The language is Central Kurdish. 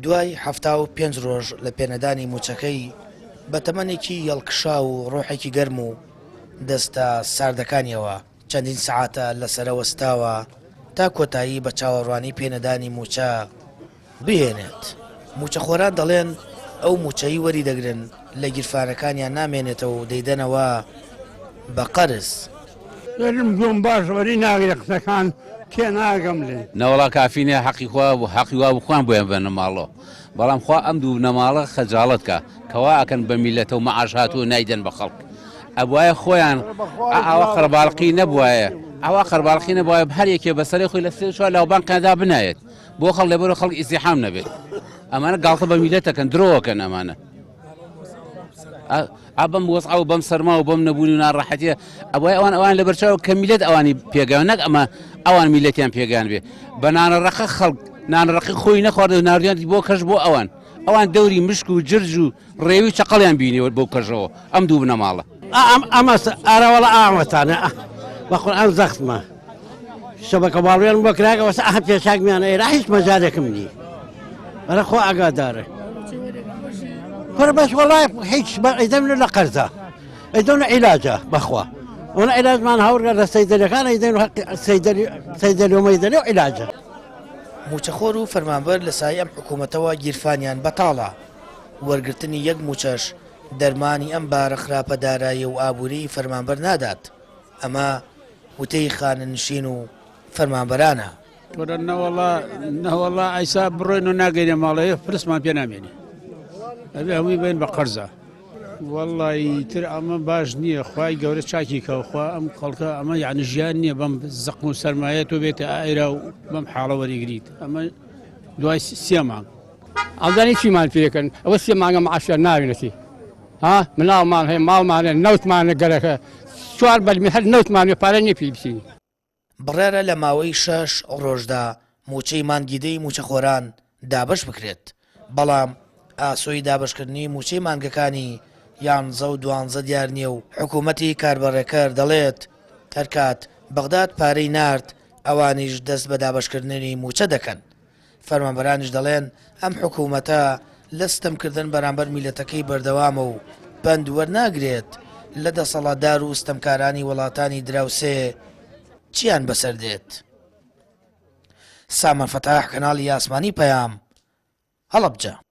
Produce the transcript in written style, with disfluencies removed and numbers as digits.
دوای 75 ڕۆژ لە پێنەدانی موچەکەی بە تەمەنێکی هێڵکشا و ڕۆحێکی گەرم و دەستە ساردەکانیەوە چەندین سەعاتە لەسەرەوەستاوە تا کۆتایی بە چاوەڕوانی پێنەدانی موچە بهێنێت. موچەخۆران دەڵێن ئەو موچەی وەری دەگرن لە گیرفانەکانیان نامێنێتەوە و دەیدەنەوە بە قەرز. بووم باش وەری ناگرێ قسەکان تێ ناگەم لێ نەوەڵا کافینە حەقی خوا بوو حەقی وا بخوان بۆیان بە نەماڵەوە بەڵام خوا ئەم دوو نەماڵە خەجاڵت کە کەوا ئەکەن بە میلەتە و مەعاش هاتووە نایدەن بە خەڵک ئەبوایە خۆیان ئەوە قەرباڵقی نەبوایە ئەوە قەرباڵقی نەبوایە هەر یەکێ بەسەری خۆی لە سێ شوار لاوبانکەدا بنایێت بۆ خەڵک لەبەرەوە خەڵک ئیزدیحام نەبێت ئەمانە گاڵتە بە میلەتەکەن درۆوەکەن ئەمانە بەم وەسع و بەم سەرما و بەم نەبوونی و ناڕەحەتیە ئەوای ئەوان لە بەرچاو کە میلەت ئەوانی پێگەیان نەک ئەمە ئەوان میلەتیان پێگەیان بێ بە نانەڕەقە خەڵک نانڕەقی خۆی نەخواردە ناردیانی بۆ کەش بۆ ئەوان دەوری مشک و جرج و ڕێوی چقەڵیان بینیوە بۆ کەژەوە ئەم دوو بنەماڵە ئەمە ئارەوەڵە ئامەتانە بەقورئان زەختمە شەبەکە باڵوێن بۆ کراگەوە ئەهم پێشاکمیانە ئێرە هیچ مەجارێکم نی بەرە خۆ ئاگادارە كل بس والله هيك يدمن له قرزه يدون علاجه بخوا وانا علاج ما نهور للصيدليه كان يدون صيدلي وما يدلي علاجه موچەخۆر و فەرمانبەر لە سایە ئەم حکوومەتەوە گیرفانیان بەتاڵە وەرگرتنی یەک موچەش دەرمانی ئەم بارە خراپە دارایی و ئابووری فەرمانبەر نادات ئەمە وتەی خانەنشین و فەرمانبەرانە نەوەڵا ئایسا بڕۆین و ناگەینە ماڵەیە پرسمان پێ نامێنێ ئەبێ هەمووی بین بە قەرزە وەڵی تر ئەمە باش نییە خوای گەورە چاکی کەوخوا ئەم خەڵکە ئەمە یعنی ژیان نییە بەم زەقم و سەرمایەت و بێتە ئایرا و بەم حاڵە وەریگریت ئەمە دوای سێ مانگ ئەڵدانی چیمان پێکەن ئەوە سێ مانگە معاشیان ناوێنەتی ها مناڵمان هەیە ماڵمانە نەوتمانە گەرەکە چوار بەلمی هەر نەوتمان پارە نییە پێی بچین بڕێرە لە ماوەی 6 ڕۆژدا موچەی مانگیدەی موچەخۆران دابش بکرێت بەڵام ئاسۆی دابشکردنی موچەی مانگەکانی 11 و 12 دیار نییە و حکوومەتی کاربڕێکەر دەڵێت هەرکات بەغداد پارەی نارد ئەوانیش دەست بە دابشکردنی موچە دەکەن فەرمانبەرانیش دەڵێن ئەم حکوومەتە لە ستەمکردن بەرامبەر میلەتەکەی بەردەوامە و بەند وەرناگرێت لە دەسەڵاتدار و ستەمکارانی وڵاتانی دراوسێ چیان بەسەر دێت. سامان فەتاح کەناڵی ئاسمانی پەیام هەڵەبجە.